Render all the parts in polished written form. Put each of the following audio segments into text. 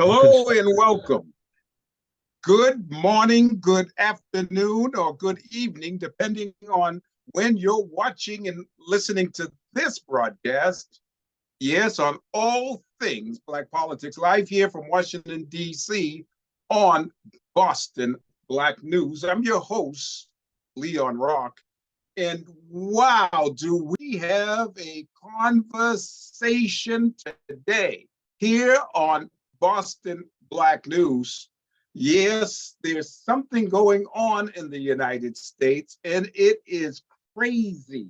Hello and welcome. Good morning, good afternoon, or good evening, depending on when you're watching and listening to this broadcast. Yes, on all things Black politics, live here from Washington, D.C. on Boston Black News. I'm your host, Leon Rock. And wow, do we have a conversation today here on Boston Black News. Yes, there's something going on in the United States, and it is crazy.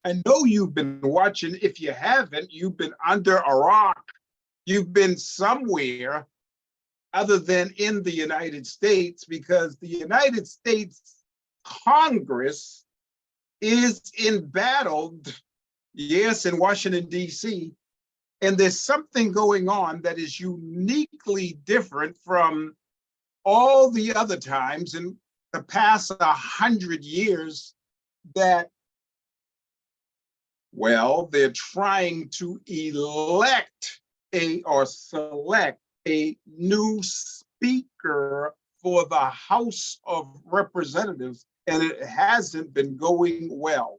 I know you've been watching. If you haven't, you've been under a rock. You've been somewhere other than in the United States, because the United States Congress is embattled, yes, in Washington, D.C., and there's something going on that is uniquely different from all the other times in the past 100 years that, well, they're trying to elect or select a new speaker for the House of Representatives, and it hasn't been going well.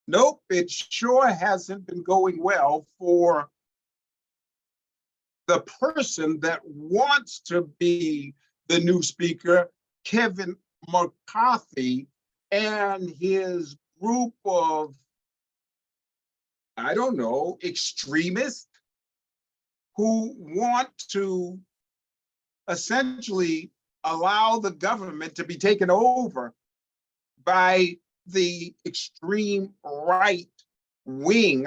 Nope, it sure hasn't been going well for the person that wants to be the new speaker, Kevin McCarthy, and his group of, I don't know, extremists who want to essentially allow the government to be taken over by the extreme right wing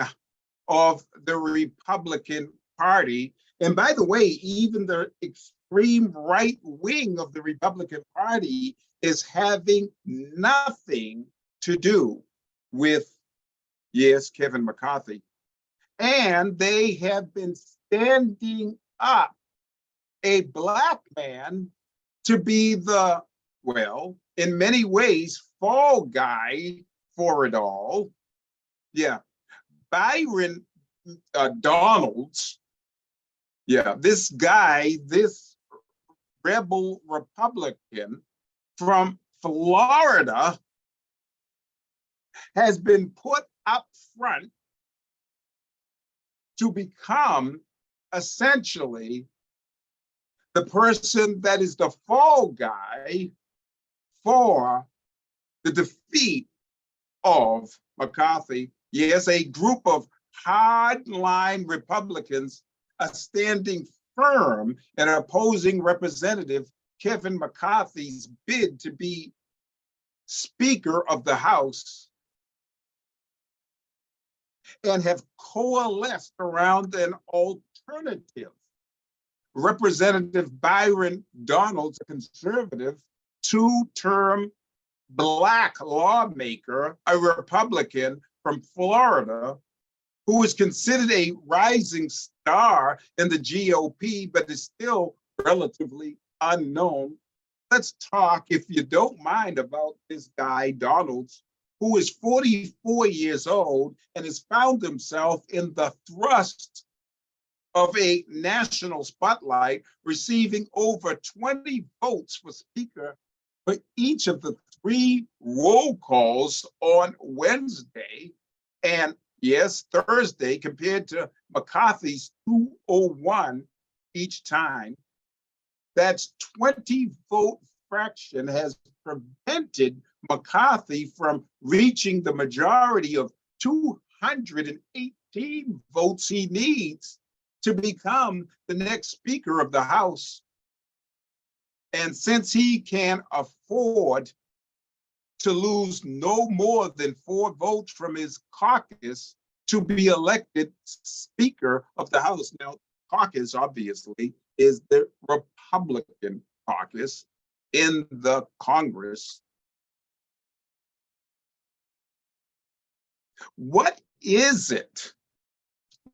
of the Republican Party. And by the way, even the extreme right wing of the Republican Party is having nothing to do with, yes, Kevin McCarthy. And they have been standing up a Black man to be the, well, in many ways, fall guy for it all. Yeah. Byron Donalds, yeah, this guy, this rebel Republican from Florida, has been put up front to become essentially the person that is the fall guy for the defeat of McCarthy. Yes, a group of hardline Republicans are standing firm and opposing Representative Kevin McCarthy's bid to be Speaker of the House, and have coalesced around an alternative. Representative Byron Donalds, a conservative, two-term Black lawmaker, a Republican from Florida, who is considered a rising star in the GOP, but is still relatively unknown. Let's talk, if you don't mind, about this guy, Donalds, who is 44 years old and has found himself in the thrust of a national spotlight, receiving over 20 votes for Speaker for each of the 3 roll calls on Wednesday, and yes, Thursday, compared to McCarthy's 201 each time. That's 20 vote fraction has prevented McCarthy from reaching the majority of 218 votes he needs to become the next Speaker of the House. And since he can afford to lose no more than 4 votes from his caucus to be elected Speaker of the House. Now, caucus, obviously, is the Republican caucus in the Congress. What is it?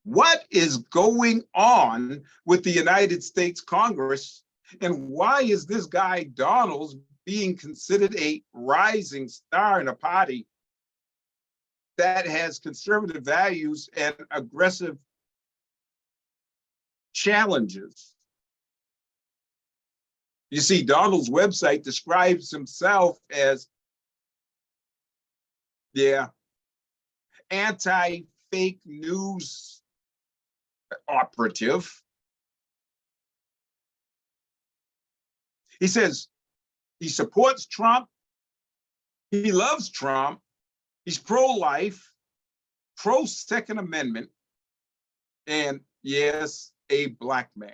What is going on with the United States Congress? And why is this guy Donalds being considered a rising star in a party that has conservative values and aggressive challenges You see, Donald's website describes himself as, anti-fake news operative. He says he supports Trump. He loves Trump. He's pro-life, pro-Second Amendment, and yes, a Black man.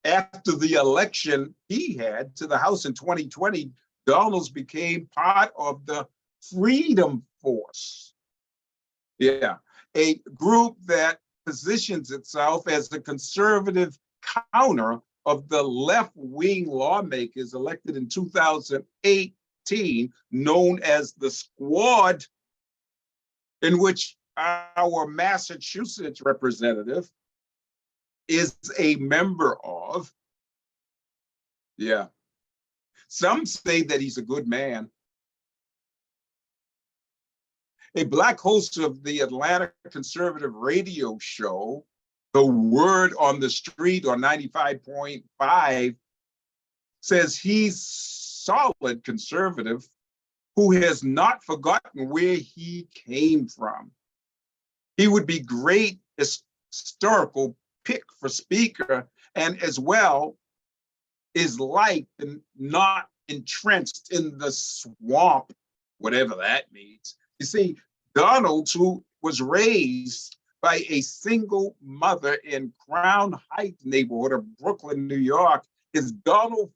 After the election he had to the House in 2020, Donalds became part of the Freedom Force. A group that positions itself as the conservative counter of the left-wing lawmakers elected in 2018, known as the Squad, in which our Massachusetts representative is a member of. Some say that he's a good man. A Black host of the Atlanta conservative radio show, The Word on the Street on 95.5, says he's solid conservative who has not forgotten where he came from. He would be great historical pick for speaker, and as well is liked and not entrenched in the swamp, whatever that means. You see, Donald, who was raised by a single mother in Crown Heights neighborhood of Brooklyn, New York, is Donald,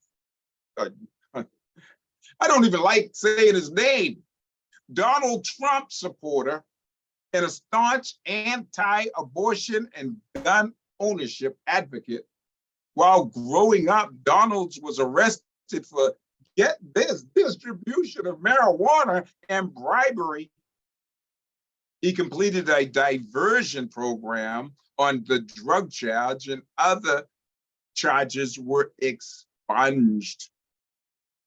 I don't even like saying his name, Donald Trump supporter and a staunch anti-abortion and gun ownership advocate. While growing up, Donald was arrested for, get this, distribution of marijuana and bribery. He completed a diversion program on the drug charge, and other charges were expunged.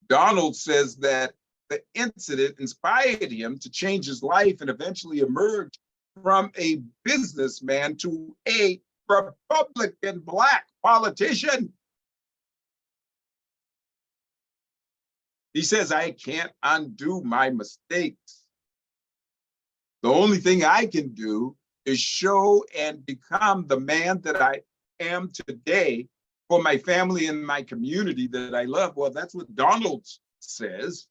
Donald says that the incident inspired him to change his life and eventually emerged from a businessman to a Republican Black politician. He says, I can't undo my mistakes. The only thing I can do is show and become the man that I am today for my family and my community that I love. Well, that's what Donald says.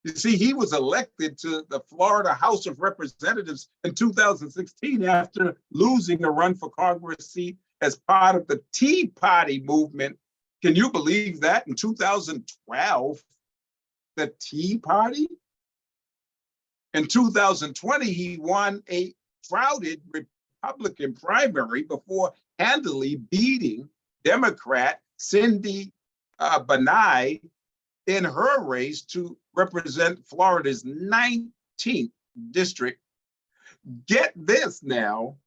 You see, he was elected to the Florida House of Representatives in 2016 after losing a run for Congress seat as part of the Tea Party movement. Can you believe that? In 2012, the Tea Party? In 2020, he won a crowded Republican primary before handily beating Democrat Cindy Banai in her race to represent Florida's 19th district. Get this now,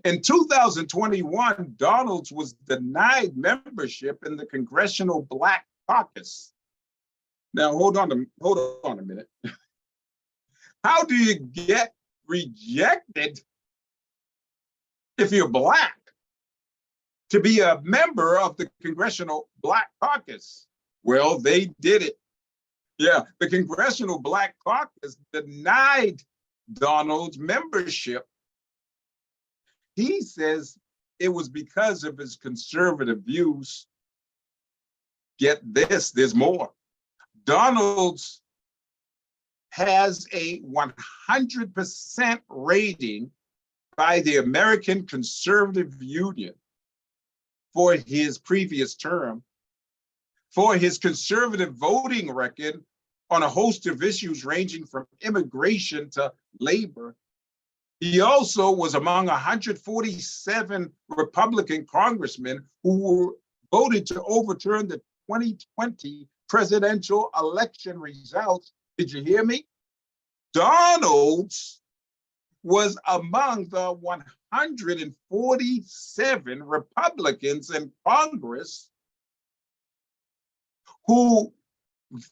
in 2021, Donalds was denied membership in the Congressional Black Caucus. Now, hold on a minute. How do you get rejected if you're Black to be a member of the Congressional Black Caucus? Well, they did it. The Congressional Black Caucus denied Donald's membership. He says it was because of his conservative views. Get this, there's more. Donald's has a 100% rating by the American Conservative Union for his previous term, for his conservative voting record on a host of issues ranging from immigration to labor. He also was among 147 Republican congressmen who voted to overturn the 2020 presidential election results. Did you hear me? Donalds was among the 147 Republicans in Congress who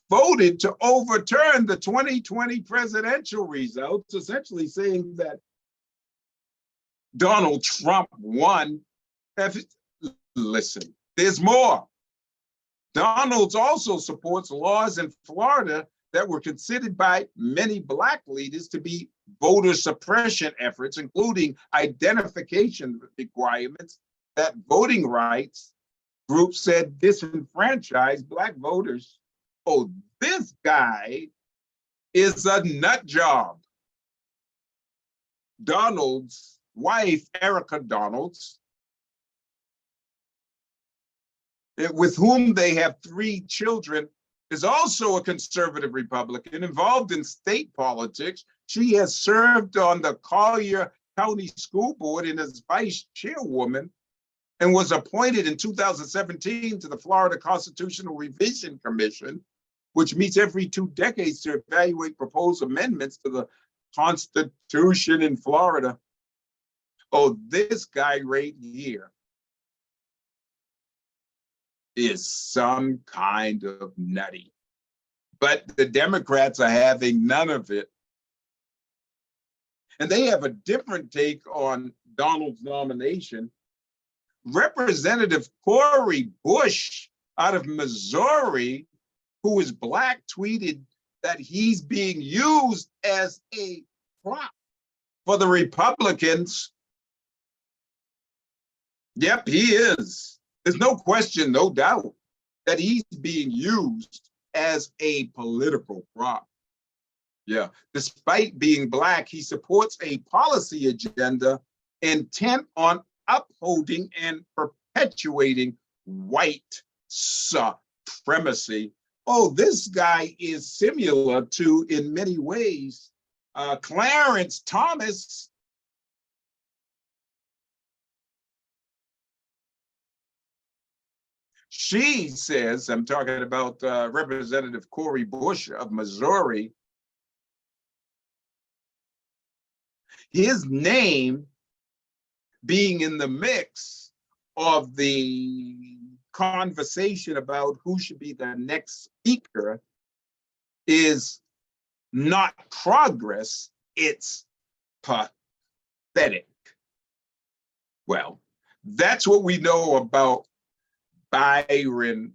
voted to overturn the 2020 presidential results, essentially saying that Donald Trump won. Listen, there's more. Donalds also supports laws in Florida that were considered by many Black leaders to be voter suppression efforts, including identification requirements that voting rights groups said disenfranchised Black voters. Oh, this guy is a nut job. Donald's wife, Erica Donalds, with whom they have 3 children, is also a conservative Republican involved in state politics. She has served on the Collier County School Board and as vice chairwoman, and was appointed in 2017 to the Florida Constitutional Revision Commission, which meets every 2 decades to evaluate proposed amendments to the Constitution in Florida. Oh, this guy right here is some kind of nutty. But the Democrats are having none of it. And they have a different take on Donald's nomination. Representative Cori Bush out of Missouri, who is Black, tweeted that he's being used as a prop for the Republicans. Yep, he is. There's no question, no doubt, that he's being used as a political prop. Yeah, despite being Black, he supports a policy agenda intent on upholding and perpetuating white supremacy. Oh, this guy is similar to, in many ways, Clarence Thomas. She says, I'm talking about Representative Cori Bush of Missouri, his name being in the mix of the conversation about who should be the next speaker is not progress, it's pathetic. Well, that's what we know about Byron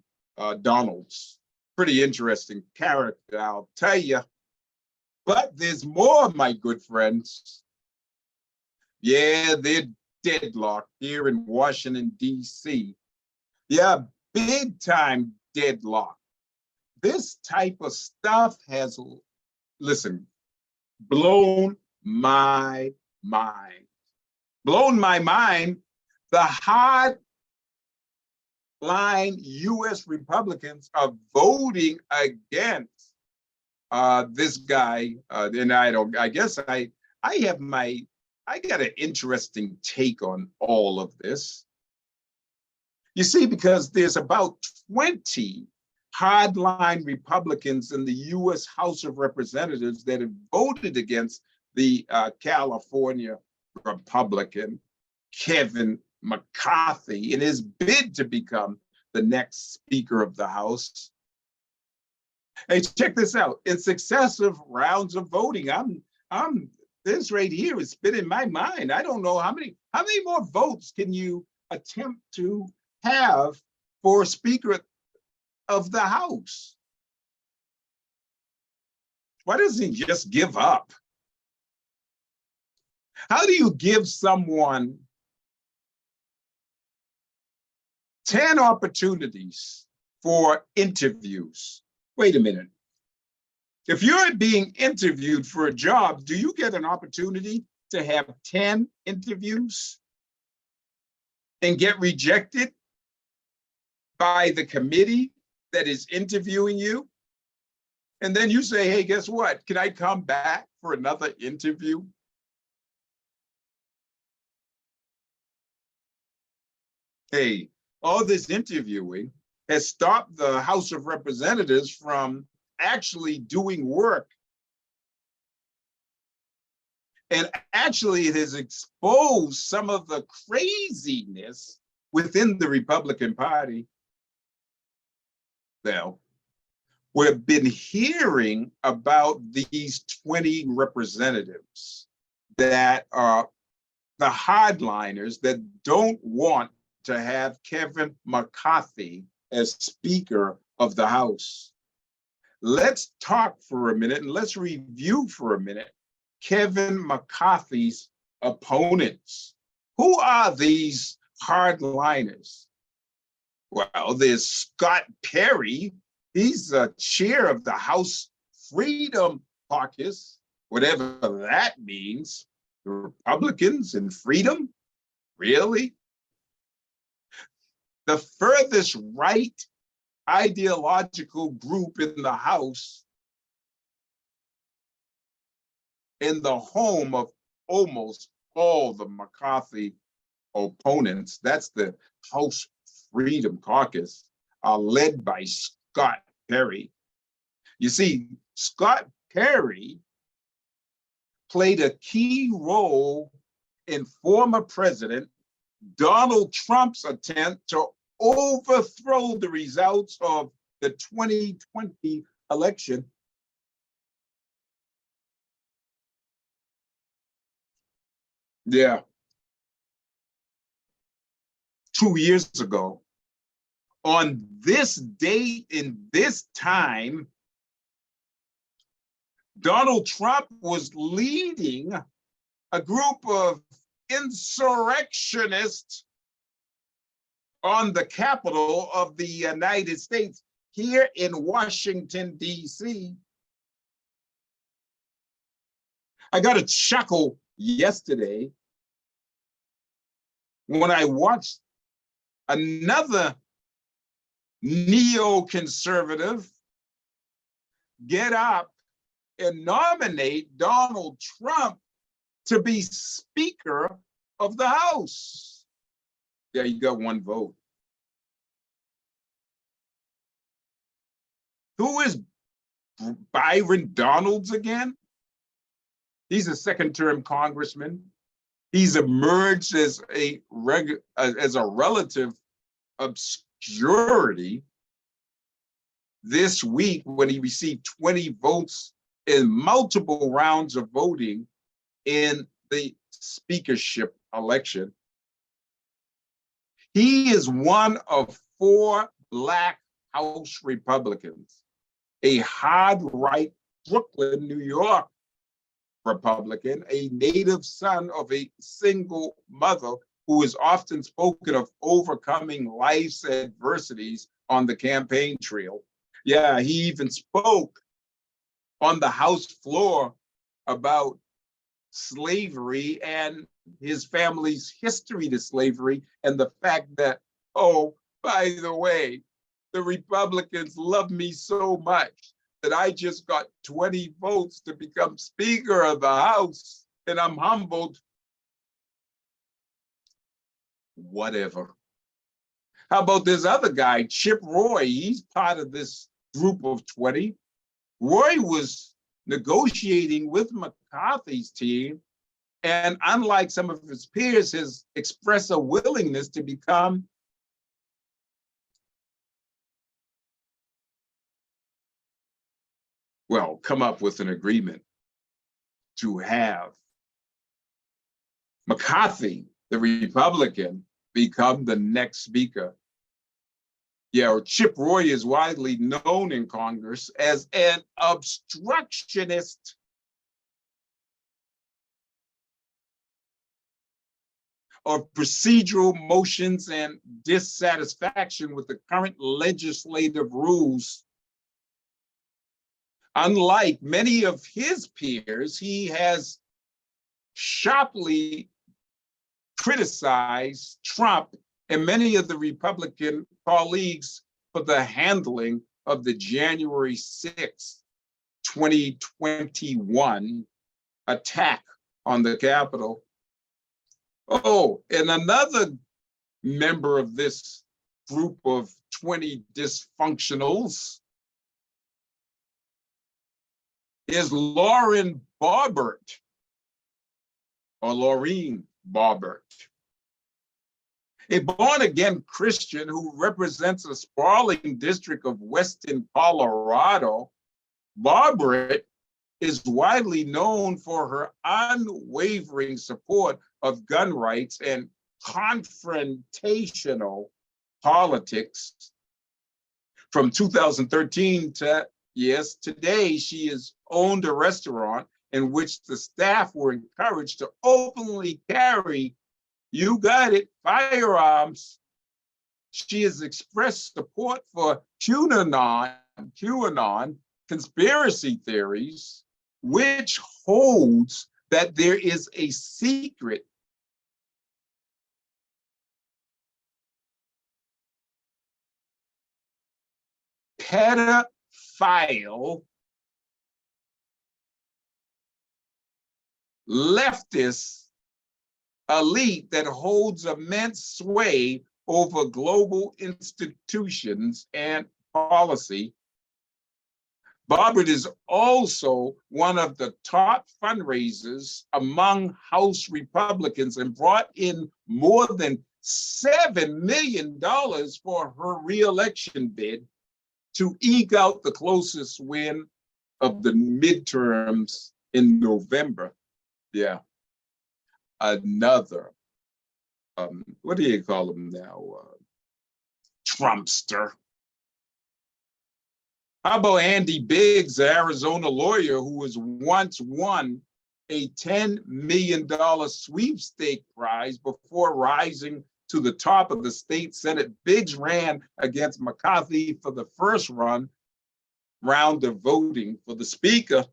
Donalds. Pretty interesting character, I'll tell you. But there's more, my good friends. Yeah, they're deadlocked here in Washington, D.C. Yeah, big time deadlock. This type of stuff has, listen, blown my mind. Blown my mind. The hard line U.S. Republicans are voting against this guy. And I guess I got an interesting take on all of this. You see, because there's about 20 hardline Republicans in the U.S. House of Representatives that have voted against the California Republican Kevin McCarthy in his bid to become the next Speaker of the House. Hey, check this out. In successive rounds of voting, this right here is spinning my mind. I don't know how many more votes can you attempt to have for Speaker of the House? Why doesn't he just give up? How do you give someone 10 opportunities for interviews? Wait a minute. If you're being interviewed for a job, do you get an opportunity to have 10 interviews and get rejected by the committee that is interviewing you? And then you say, hey, guess what? Can I come back for another interview? Hey, all this interviewing has stopped the House of Representatives from actually doing work. And actually, it has exposed some of the craziness within the Republican Party. Now, we've been hearing about these 20 representatives that are the hardliners that don't want to have Kevin McCarthy as Speaker of the House. Let's talk for a minute and let's review for a minute Kevin McCarthy's opponents. Who are these hardliners? Well, there's Scott Perry. He's the chair of the House Freedom Caucus, whatever that means. The Republicans and freedom? Really? The furthest right ideological group in the House, in the home of almost all the McCarthy opponents, that's the House Freedom Caucus, are led by Scott Perry. You see, Scott Perry played a key role in former President Donald Trump's attempt to overthrow the results of the 2020 election. Yeah. 2 years ago, on this date in this time, Donald Trump was leading a group of insurrectionists on the Capitol of the United States here in Washington, D.C. I got a chuckle yesterday when I watched another neoconservative get up and nominate Donald Trump to be Speaker of the House. Yeah, you got one vote. Who is Byron Donalds again? He's a second-term congressman. He's emerged as a relative obscurity this week when he received 20 votes in multiple rounds of voting in the speakership election. He is one of 4 Black House Republicans, a hard right Brooklyn, New York Republican, a native son of a single mother who is often spoken of overcoming life's adversities on the campaign trail. Yeah, he even spoke on the House floor about slavery and his family's history to slavery and the fact that, oh, by the way, the Republicans love me so much that I just got 20 votes to become Speaker of the House, and I'm humbled. Whatever. How about this other guy, Chip Roy? He's part of this group of 20. Roy was negotiating with McCarthy's team, and unlike some of his peers, has expressed a willingness to become come up with an agreement to have McCarthy, the Republican, become the next speaker. Yeah, Chip Roy is widely known in Congress as an obstructionist. Of procedural motions and dissatisfaction with the current legislative rules. Unlike many of his peers, he has sharply criticized Trump and many of the Republican colleagues for the handling of the January 6th, 2021 attack on the Capitol. Oh, and another member of this group of 20 dysfunctionals is Lauren Boebert, or Laureen Boebert, a born-again Christian who represents a sprawling district of Western Colorado. Boebert is widely known for her unwavering support of gun rights and confrontational politics. From 2013 to, yes, today, she has owned a restaurant in which the staff were encouraged to openly carry, you got it, firearms. She has expressed support for QAnon conspiracy theories, which holds that there is a secret pedophile leftist elite that holds immense sway over global institutions and policy. Boebert is also one of the top fundraisers among House Republicans and brought in more than $7 million for her re-election bid to eke out the closest win of the midterms in November. Yeah. Another, what do you call him now? Trumpster. How about Andy Biggs, an Arizona lawyer who was once won a $10 million sweepstake prize before rising to the top of the state Senate? Biggs ran against McCarthy for the first round of voting for the speaker.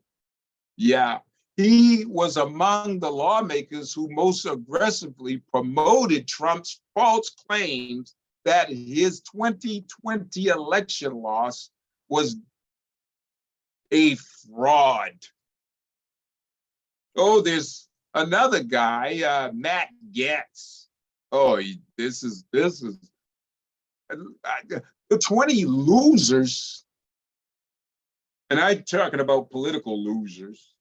Yeah, he was among the lawmakers who most aggressively promoted Trump's false claims that his 2020 election loss was a fraud. Oh, there's another guy, Matt Gaetz. Oh, this is the 20 losers, and I'm talking about political losers,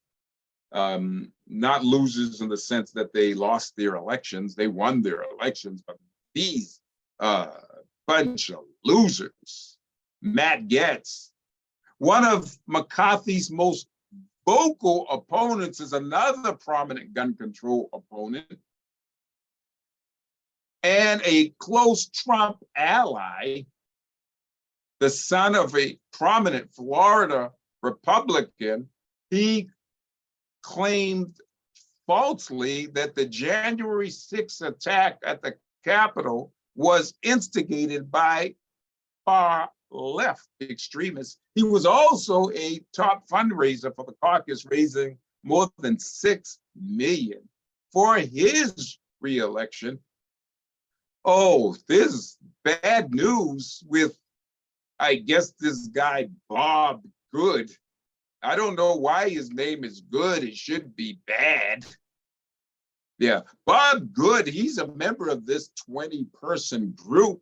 not losers in the sense that they lost their elections, they won their elections, but these bunch of losers. Matt Gaetz, one of McCarthy's most vocal opponents, is another prominent gun control opponent and a close Trump ally, the son of a prominent Florida Republican. He claimed falsely that the January 6th attack at the Capitol was instigated by far left extremists. He was also a top fundraiser for the caucus, raising more than $6 million for his re-election. Oh, this is bad news with, I guess, this guy, Bob Good. I don't know why his name is Good. It should be bad. Yeah, Bob Good, he's a member of this 20-person group.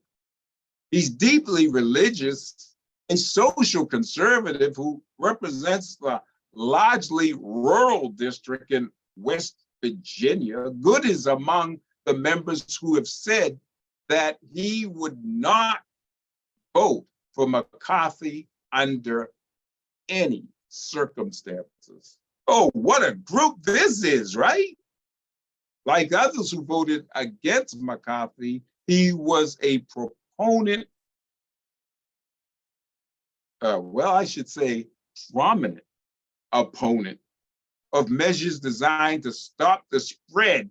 He's deeply religious, a social conservative who represents the largely rural district in West Virginia. Good is among the members who have said that he would not vote for McCarthy under any circumstances. Oh, what a group this is, right? Like others who voted against McCarthy, he was a proponent, well, I should say prominent opponent of measures designed to stop the spread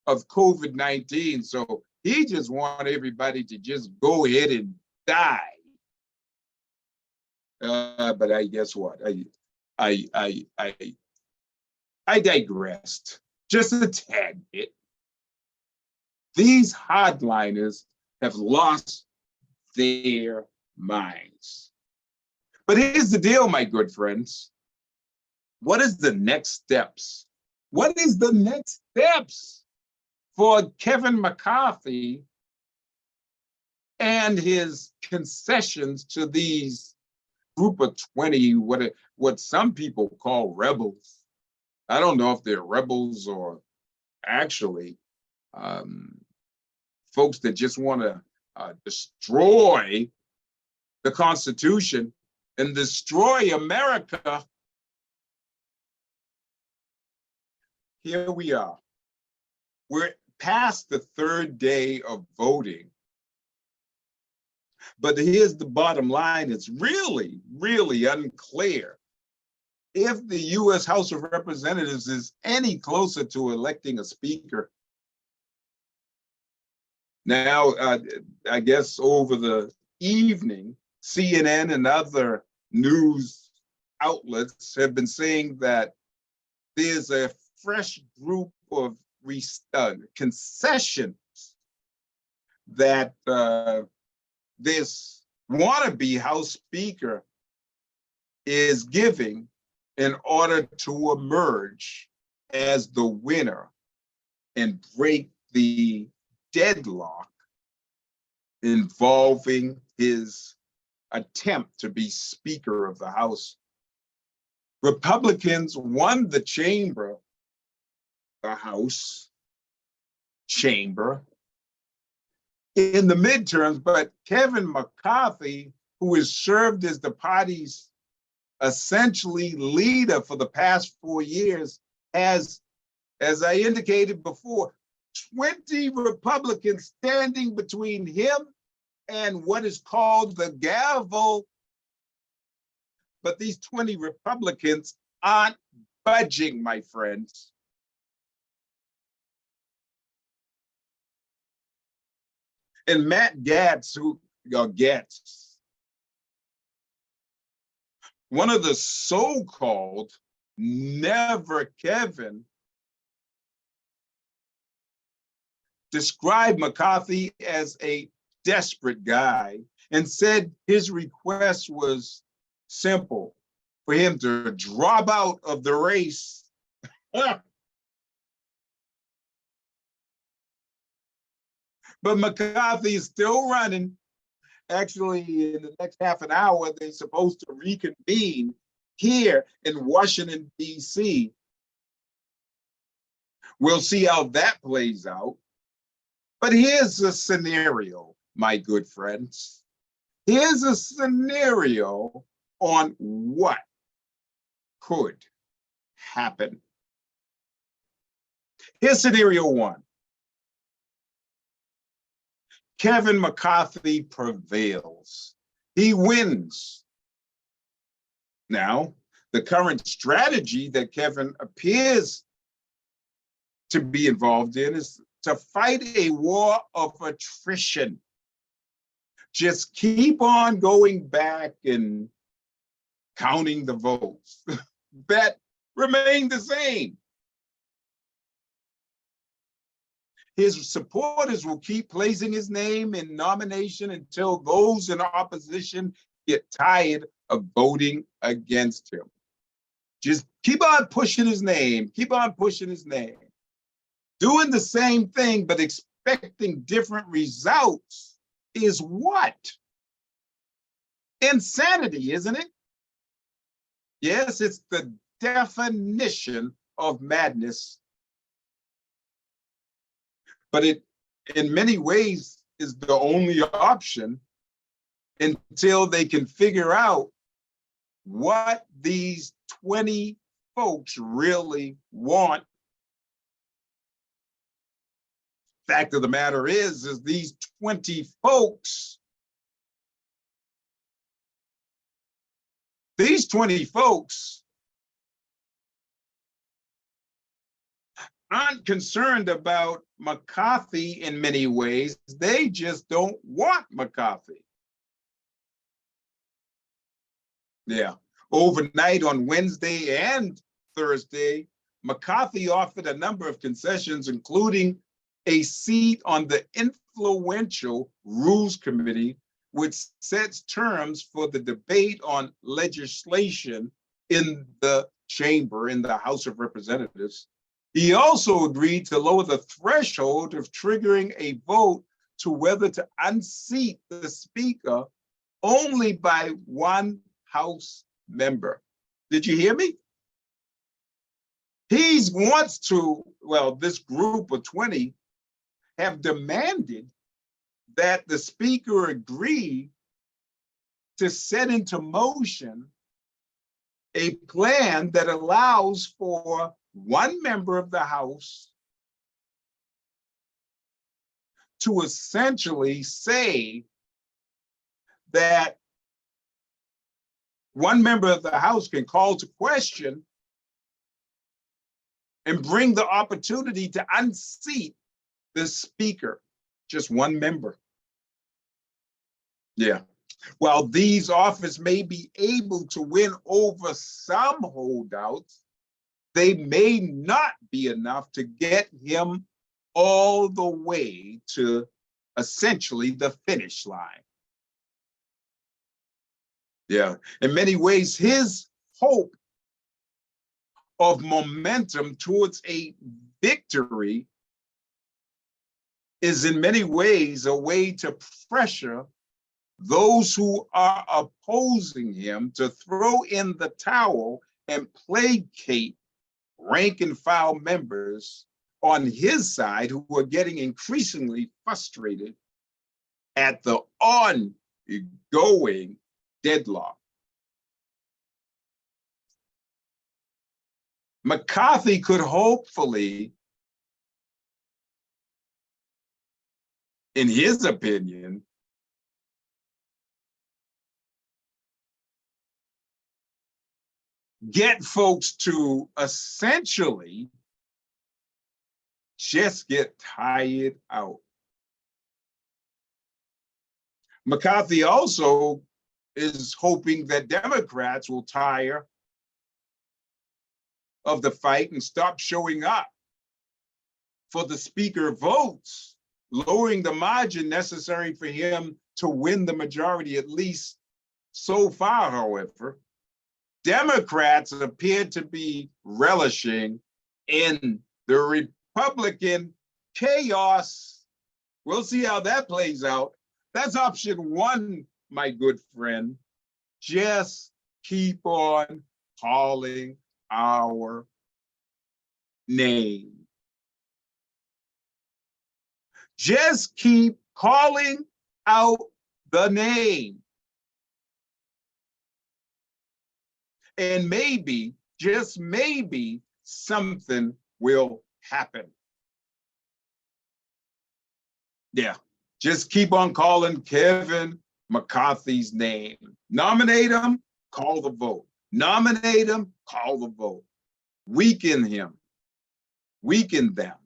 of COVID-19. So he just wanted everybody to just go ahead and die. But I guess what? I digressed just a tad bit. These hardliners have lost their minds. But here's the deal, my good friends. What is the next steps? What is the next steps for Kevin McCarthy and his concessions to these group of 20, what some people call rebels? I don't know if they're rebels or actually folks that just want to destroy the Constitution and destroy America. Here we are. We're past the third day of voting. But here's the bottom line. It's really, really unclear if the U.S. House of Representatives is any closer to electing a speaker. Now, I guess over the evening, CNN and other news outlets have been saying that there's a fresh group of concessions that this wannabe House Speaker is giving in order to emerge as the winner and break the deadlock involving his attempt to be Speaker of the House. Republicans won the chamber, the House chamber, in the midterms, but Kevin McCarthy, who has served as the party's essentially leader for the past 4 years, has, as I indicated before, 20 Republicans standing between him and what is called the gavel. But these 20 Republicans aren't budging, my friends. And Matt Gaetz, one of the so-called Never Kevin, described McCarthy as a desperate guy and said his request was simple: for him to drop out of the race. But McCarthy is still running. Actually, in the next half an hour, they're supposed to reconvene here in Washington, D.C. We'll see how that plays out. But here's a scenario, my good friends. Here's a scenario on what could happen. Here's scenario one. Kevin McCarthy prevails. He wins. Now, the current strategy that Kevin appears to be involved in is to fight a war of attrition. Just keep on going back and counting the votes that remain the same. His supporters will keep placing his name in nomination until those in opposition get tired of voting against him. Just keep on pushing his name, keep on pushing his name. Doing the same thing, but expecting different results is what? Insanity, isn't it? Yes, it's the definition of madness. But it, in many ways, is the only option until they can figure out what these 20 folks really want. Fact of the matter is these 20 folks, aren't concerned about McCarthy in many ways. They just don't want McCarthy. Yeah. Overnight on Wednesday and Thursday, McCarthy offered a number of concessions, including a seat on the influential Rules Committee, which sets terms for the debate on legislation in the chamber, in the House of Representatives. He also agreed to lower the threshold of triggering a vote to whether to unseat the Speaker only by one House member. Did you hear me? He wants to, well, this group of 20 have demanded that the Speaker agree to set into motion a plan that allows for one member of the House to essentially say that one member of the House can call to question and bring the opportunity to unseat the Speaker, just one member. Yeah. While these officers may be able to win over some holdouts, they may not be enough to get him all the way to essentially the finish line. Yeah, in many ways, his hope of momentum towards a victory is in many ways a way to pressure those who are opposing him to throw in the towel and placate rank and file members on his side who are getting increasingly frustrated at the ongoing deadlock. McCarthy could hopefully, in his opinion, get folks to essentially just get tired out. McCarthy also is hoping that Democrats will tire of the fight and stop showing up for the Speaker votes, lowering the margin necessary for him to win the majority, at least so far, however. Democrats appear to be relishing in the Republican chaos. We'll see how that plays out. That's option one, my good friend. Just keep on calling our name. Just keep calling out the name. And maybe, just maybe, something will happen. Yeah, just keep on calling Kevin McCarthy's name. Nominate him, call the vote. Nominate him, call the vote. Weaken him, weaken them.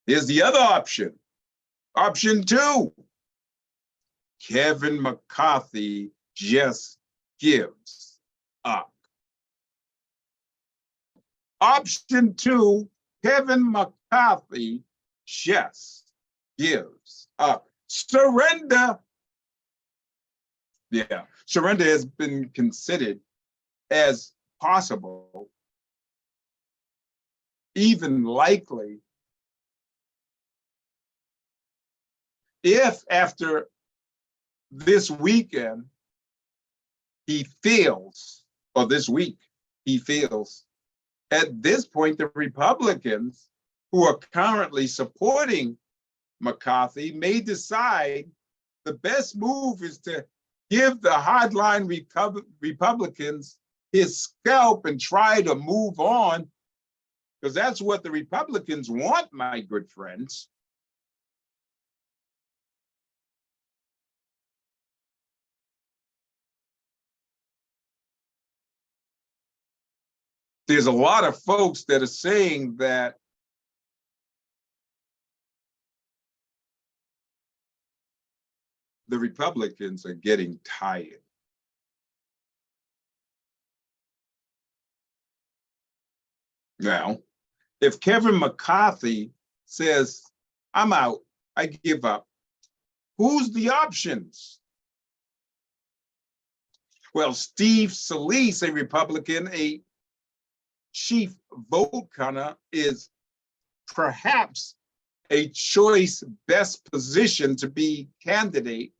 Here's the other option. Option two, Kevin McCarthy just gives up. Option two, Kevin McCarthy just gives up. Surrender. Yeah, surrender has been considered as possible, even likely, if after this weekend he fails, or this week he fails. At this point, the Republicans who are currently supporting McCarthy may decide the best move is to give the hardline Republicans his scalp and try to move on, because that's what the Republicans want, my good friends. There's a lot of folks that are saying that the Republicans are getting tired. Now, if Kevin McCarthy says, I'm out, I give up, who's the options? Well, Steve Scalise, a Republican, a chief vote counter, is perhaps a choice best position to be candidate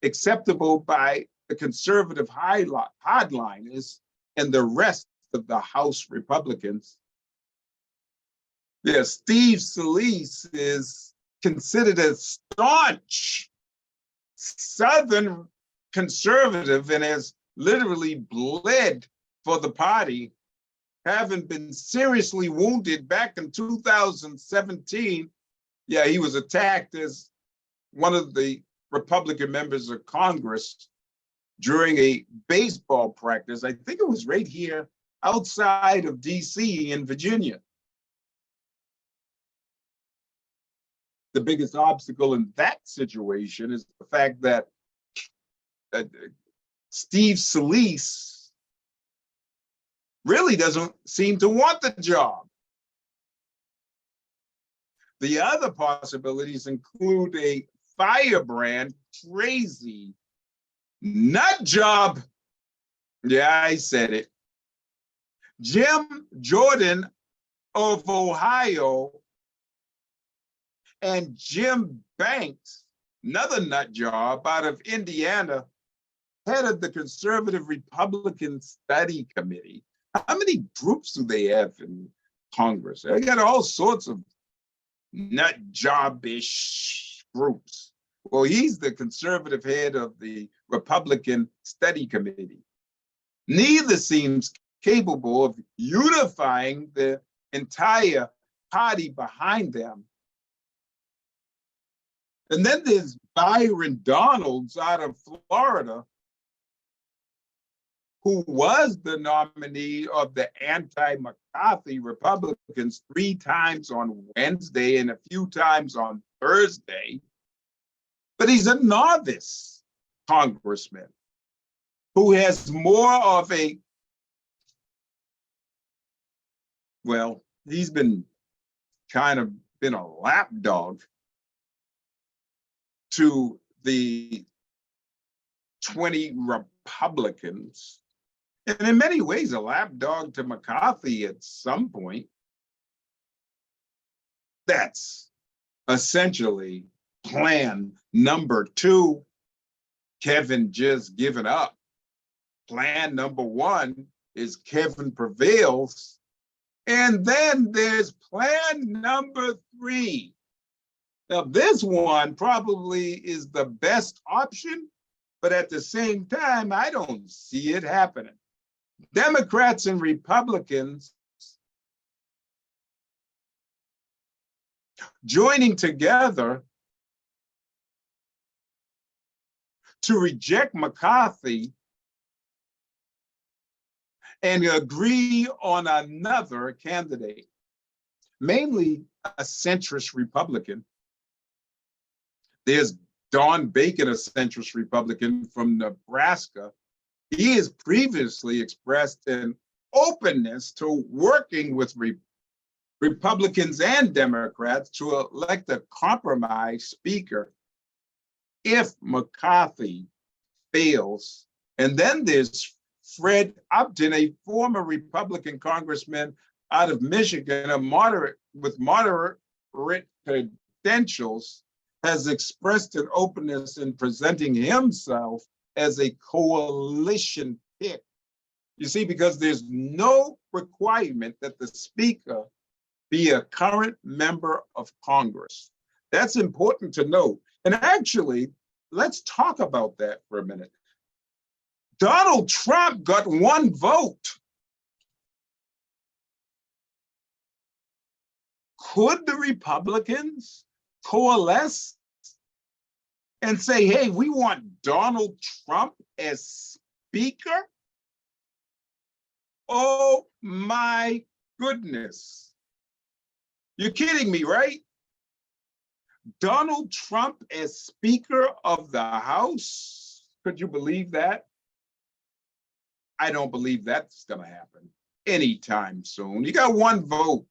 acceptable by the conservative hardliners and the rest of the House Republicans. Yeah, Steve Scalise is considered a staunch Southern conservative and has literally bled for the party, having been seriously wounded back in 2017. Yeah, he was attacked as one of the Republican members of Congress during a baseball practice. I think it was right here outside of DC in Virginia. The biggest obstacle in that situation is the fact that Steve Scalise really doesn't seem to want the job. The other possibilities include a firebrand, crazy nut job. Yeah, I said it. Jim Jordan of Ohio and Jim Banks, another nut job out of Indiana, head of the Conservative Republican Study Committee. How many groups do they have in Congress? They got all sorts of nut job-ish groups. Well, he's the conservative head of the Republican Study Committee. Neither seems capable of unifying the entire party behind them. And then there's Byron Donalds out of Florida, who was the nominee of the anti-McCarthy Republicans 3 times on Wednesday and a few times on Thursday. But he's a novice congressman who has more of a, well, he's been kind of been a lapdog to the 20 Republicans, and in many ways a lapdog to McCarthy at some point. That's essentially plan number 2. Kevin just given up. Plan number 1 is Kevin prevails. And then there's plan number 3. Now, this one probably is the best option, but at the same time, I don't see it happening. Democrats and Republicans joining together to reject McCarthy and agree on another candidate, mainly a centrist Republican. There's Don Bacon, a centrist Republican from Nebraska. He has previously expressed an openness to working with Republicans and Democrats to elect a compromise speaker if McCarthy fails. And then there's Fred Upton, a former Republican congressman out of Michigan, with moderate credentials, has expressed an openness in presenting himself as a coalition pick. You see, because there's no requirement that the speaker be a current member of Congress. That's important to note. And actually, let's talk about that for a minute. Donald Trump got 1 vote. Could the Republicans coalesce and say, hey, we want Donald Trump as speaker? Oh my goodness. You're kidding me, right? Donald Trump as Speaker of the House? Could you believe that? I don't believe that's going to happen anytime soon. You got 1 vote.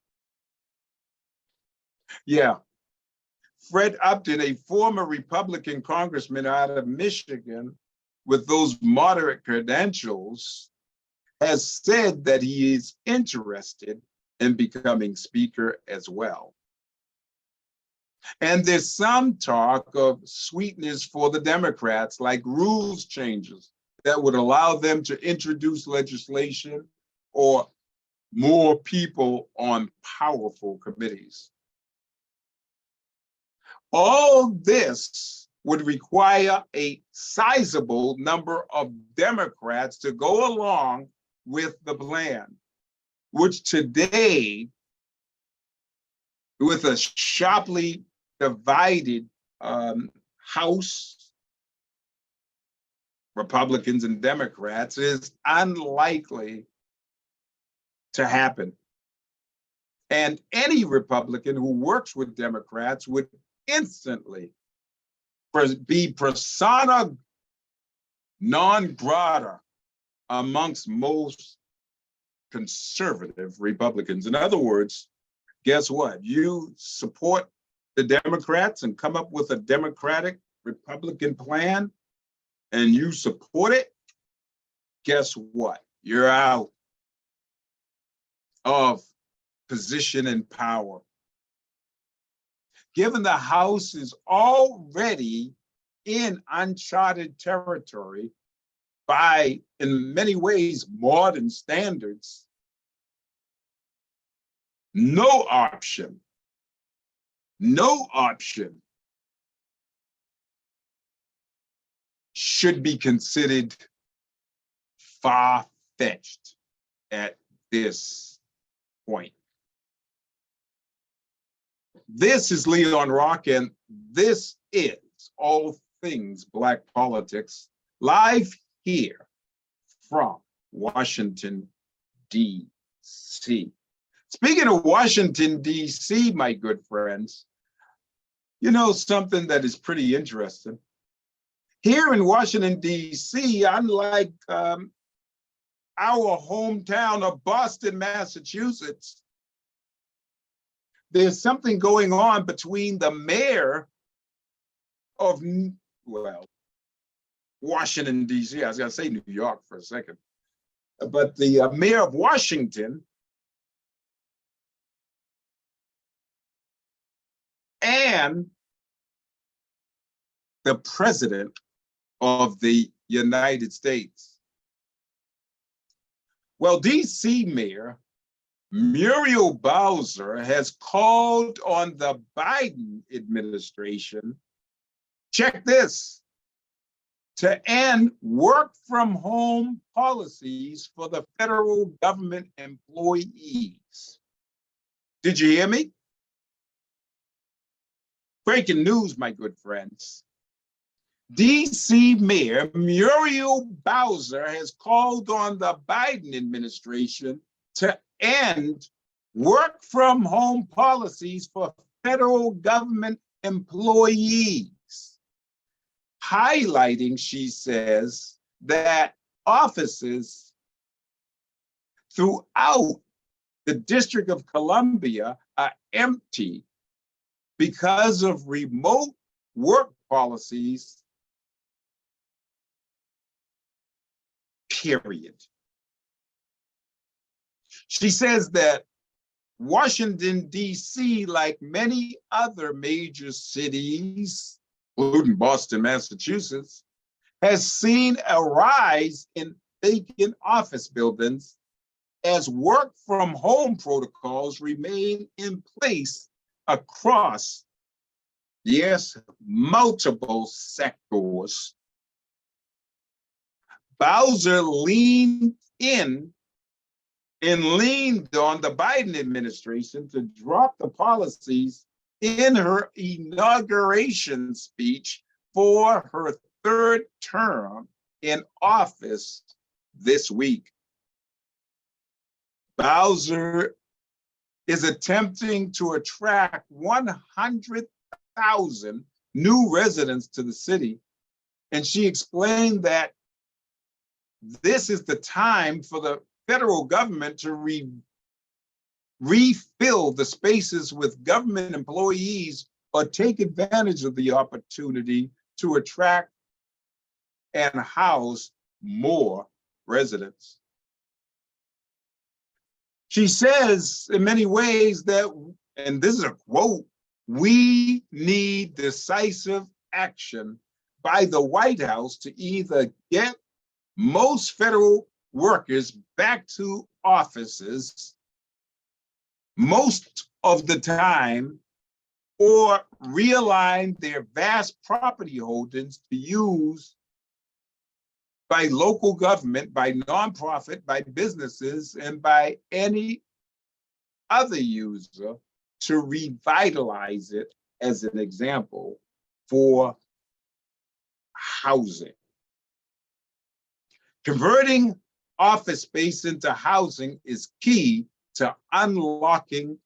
Yeah. Fred Upton, a former Republican congressman out of Michigan with those moderate credentials, has said that he is interested in becoming Speaker as well. And there's some talk of sweeteners for the Democrats, like rules changes that would allow them to introduce legislation or more people on powerful committees. All this would require a sizable number of Democrats to go along with the plan, which today, with a sharply divided House Republicans and Democrats is unlikely to happen. And any Republican who works with Democrats would instantly be persona non grata amongst most conservative Republicans. In other words, guess what? You support the Democrats and come up with a Democratic Republican plan and you support it, guess what? You're out of position and power. Given the House is already in uncharted territory by, in many ways, modern standards, no option should be considered far-fetched at this point. This is Leon Rock, and this is All Things Black Politics, live here from Washington, D.C. Speaking of Washington, D.C., my good friends, you know something that is pretty interesting. Here in Washington, D.C., unlike our hometown of Boston, Massachusetts, there's something going on between the mayor of, well, Washington, D.C. I was going to say New York for a second, but the mayor of Washington and the president of the United States. Well, D.C. Mayor Muriel Bowser has called on the Biden administration, check this, to end work from home policies for the federal government employees. Did you hear me? Breaking news, my good friends. D.C. Mayor Muriel Bowser has called on the Biden administration to end work from home policies for federal government employees, highlighting, she says, that offices throughout the District of Columbia are empty because of remote work policies, period. She says that Washington, D.C., like many other major cities, including Boston, Massachusetts, has seen a rise in vacant office buildings as work from home protocols remain in place across, yes, multiple sectors. Bowser leaned in and leaned on the Biden administration to drop the policies in her inauguration speech for her third term in office this week. Bowser is attempting to attract 100,000 new residents to the city, and she explained that this is the time for the federal government to refill the spaces with government employees or take advantage of the opportunity to attract and house more residents. She says in many ways that, and this is a quote, we need decisive action by the White House to either get most federal workers back to offices most of the time, or realign their vast property holdings to use by local government, by nonprofit, by businesses, and by any other user to revitalize it, as an example, for housing. Converting office space into housing is key to unlocking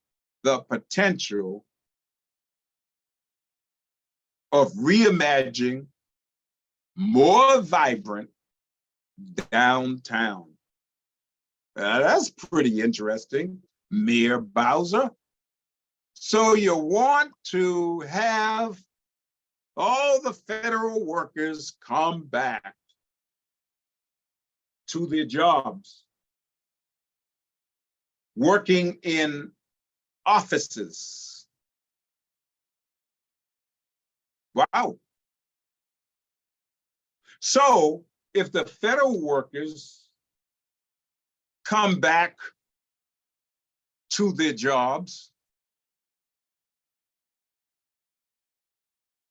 the potential of reimagining more vibrant downtown. That's pretty interesting, Mayor Bowser. So you want to have all the federal workers come back to their jobs, working in offices. Wow. So if the federal workers come back to their jobs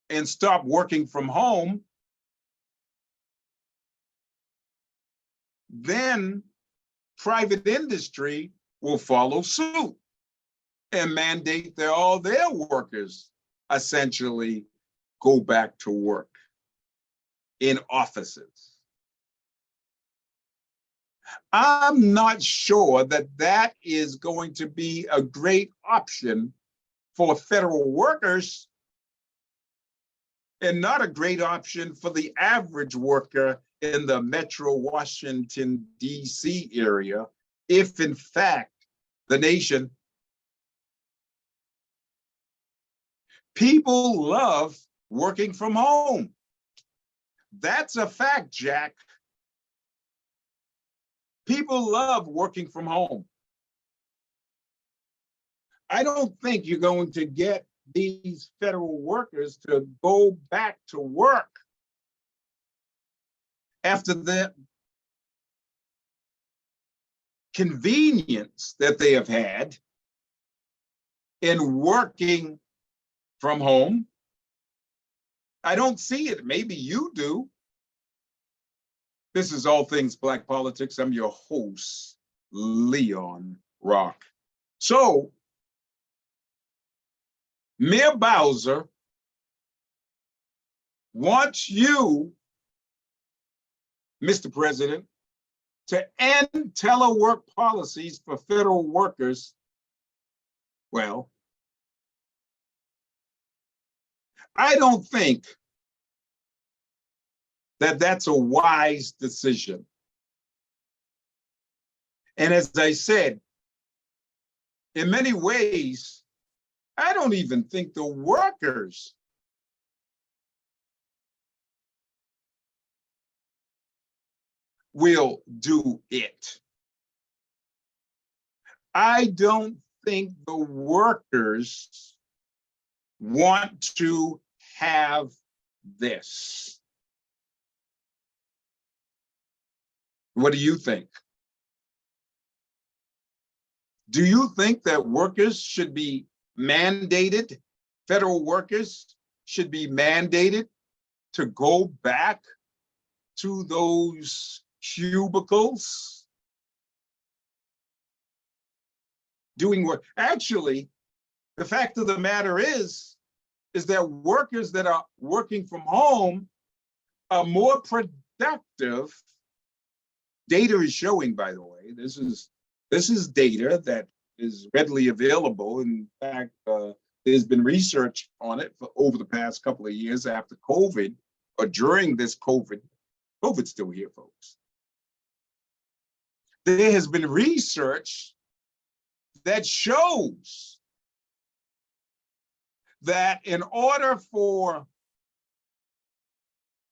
and stop working from home, then private industry will follow suit and mandate that all their workers essentially go back to work in offices. I'm not sure that that is going to be a great option for federal workers and not a great option for the average worker in the Metro Washington, D.C. area, if in fact the nation, people love working from home. That's a fact, Jack. People love working from home. I don't think you're going to get these federal workers to go back to work after the convenience that they have had in working from home. I don't see it. Maybe you do. This is All Things Black Politics. I'm your host, Leon Rock. So, Mayor Bowser wants you, Mr. President, to end telework policies for federal workers. Well, I don't think that that's a wise decision. And as I said, in many ways, I don't even think the workers will do it. I don't think the workers want to have this. What do you think? Do you think that workers should be mandated, federal workers should be mandated to go back to those cubicles doing work? Actually, the fact of the matter is that workers that are working from home are more productive. Data is showing, by the way, this is data that is readily available. In fact, there's been research on it for over the past couple of years after COVID, or during this COVID. COVID's still here, folks. There has been research that shows that in order for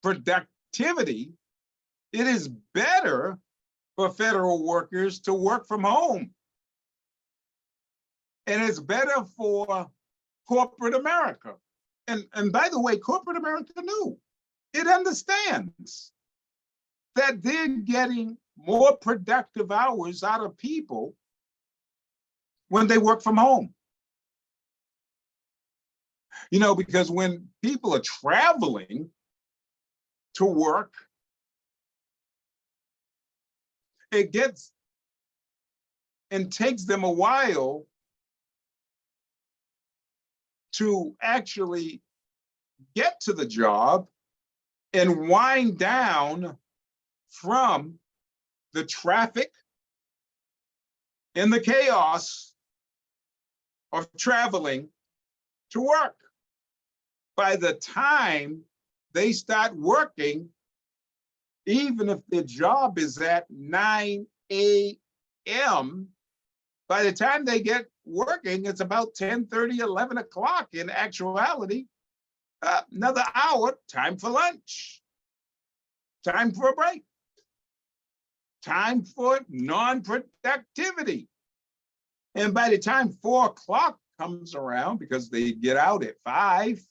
productivity, it is better for federal workers to work from home. And it's better for corporate America. And by the way, corporate America knew. It understands that they're getting more productive hours out of people when they work from home. You know, because when people are traveling to work, it gets and takes them a while to actually get to the job and wind down from the traffic and the chaos of traveling to work. By the time they start working, even if their job is at 9 a.m., by the time they get working, it's about 10:30, 11 o'clock. In actuality, another hour, time for lunch, time for a break, time for non-productivity. And by the time 4 o'clock comes around, because they get out at 5,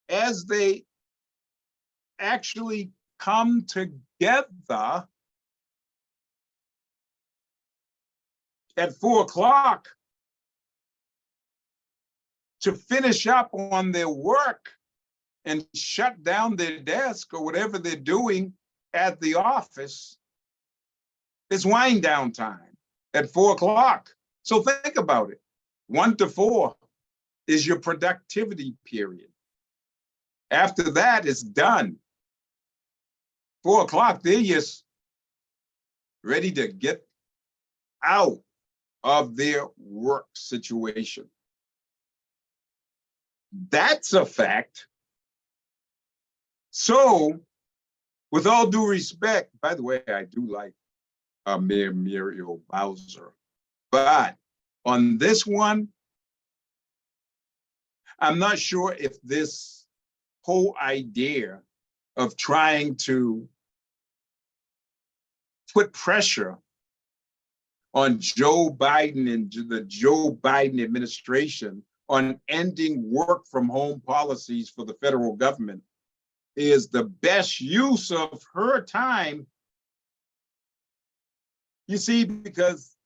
as they actually come together at 4 o'clock to finish up on their work and shut down their desk or whatever they're doing at the office, it's wind down time at 4 o'clock. So think about it. 1 to 4 is your productivity period. After that, it's done. 4 o'clock, they're just ready to get out of their work situation. That's a fact. So, with all due respect, by the way, I do like Mayor Muriel Bowser, but on this one, I'm not sure if this whole idea of trying to put pressure on Joe Biden and the Joe Biden administration on ending work from home policies for the federal government is the best use of her time. You see, because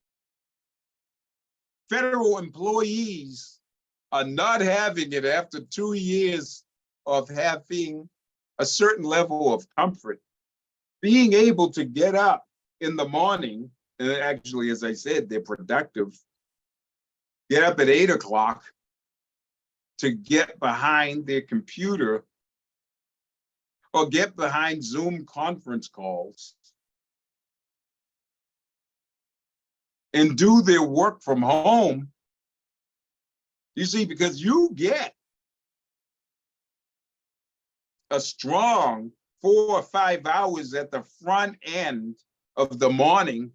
federal employees are not having it after 2 years of having a certain level of comfort, being able to get up in the morning, and actually, as I said, they're productive, get up at 8 o'clock to get behind their computer or get behind Zoom conference calls and do their work from home. You see, because you get a strong 4 or 5 hours at the front end of the morning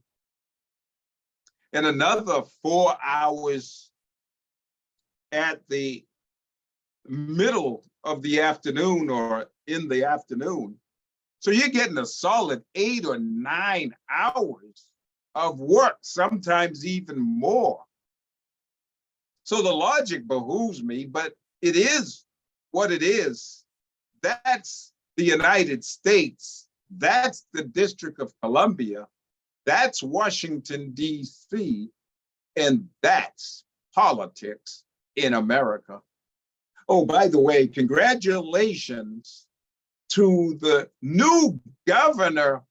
and another 4 hours at the middle of the afternoon or in the afternoon. So you're getting a solid 8 or 9 hours of work, sometimes even more. So the logic behooves me, but it is what it is. That's the United States. That's the District of Columbia. That's Washington, D.C. And that's politics in America. Oh, by the way, congratulations to the new governor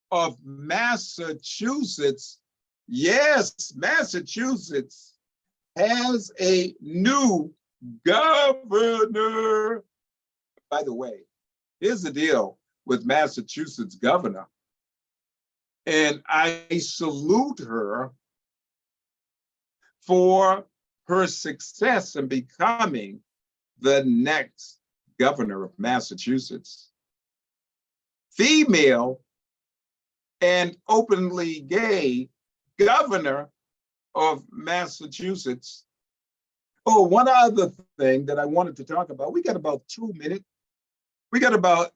of Massachusetts. Yes, Massachusetts has a new governor. By the way, here's the deal with Massachusetts governor. And I salute her for her success in becoming the next governor of Massachusetts. Female and openly gay governor of Massachusetts. Oh, one other thing that I wanted to talk about. We got about 2 minutes. We got about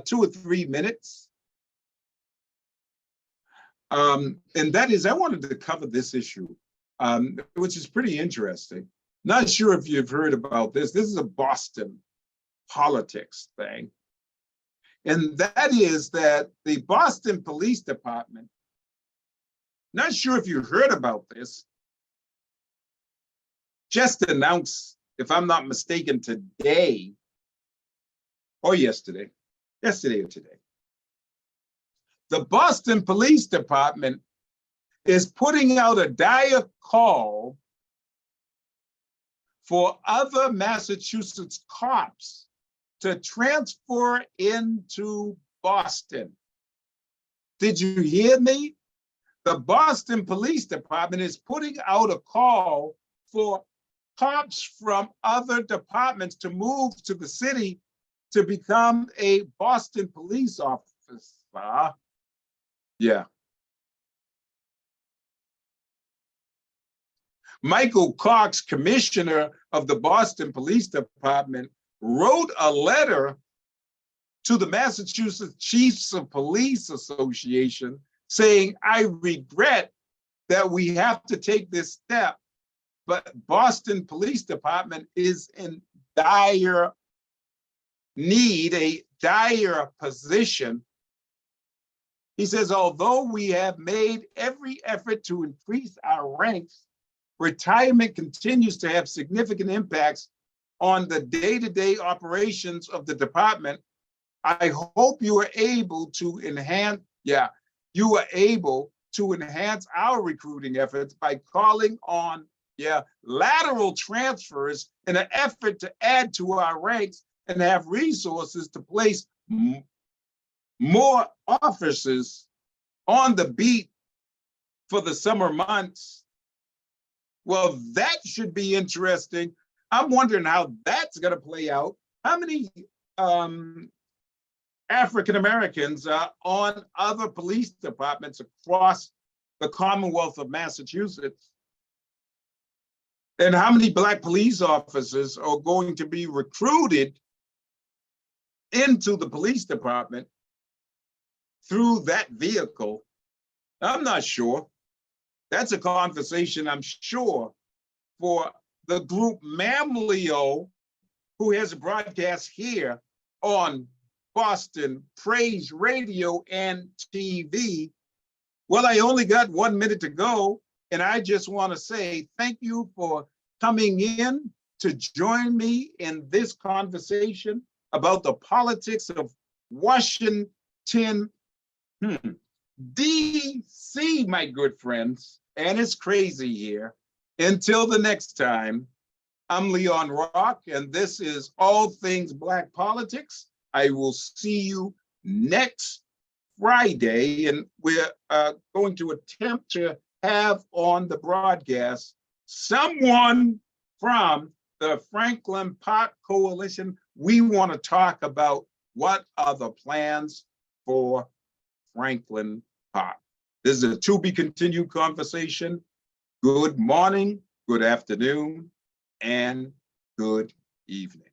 2 or 3 minutes. And that is, I wanted to cover this issue, which is pretty interesting. Not sure if you've heard about this. This is a Boston politics thing. And that is that the Boston Police Department, not sure if you heard about this, just announced, if I'm not mistaken, today or yesterday or today. The Boston Police Department is putting out a dire call for other Massachusetts cops to transfer into Boston. Did you hear me? The Boston Police Department is putting out a call for cops from other departments to move to the city to become a Boston police officer. Yeah. Michael Cox, commissioner of the Boston Police Department, wrote a letter to the Massachusetts Chiefs of Police Association saying, I regret that we have to take this step, but Boston Police Department is in dire need, a dire position. He says, although we have made every effort to increase our ranks, retirement continues to have significant impacts on the day-to-day operations of the department. I hope you are able to enhance, our recruiting efforts by calling on, lateral transfers in an effort to add to our ranks and have resources to place more officers on the beat for the summer months. Well, that should be interesting. I'm wondering how that's going to play out. How many African Americans are on other police departments across the Commonwealth of Massachusetts? And how many Black police officers are going to be recruited into the police department through that vehicle? I'm not sure. That's a conversation, I'm sure, for the group Mamleo, who has a broadcast here on Boston Praise Radio and TV. Well, I only got 1 minute to go, and I just want to say thank you for coming in to join me in this conversation about the politics of Washington, D.C., my good friends, and it's crazy here. Until the next time, I'm Leon Rock, and this is All Things Black Politics. I will see you next Friday, and we're going to attempt to have on the broadcast someone from the Franklin Park Coalition. We want to talk about what are the plans for Franklin Park. This is a to be continued conversation. Good morning, good afternoon, and good evening.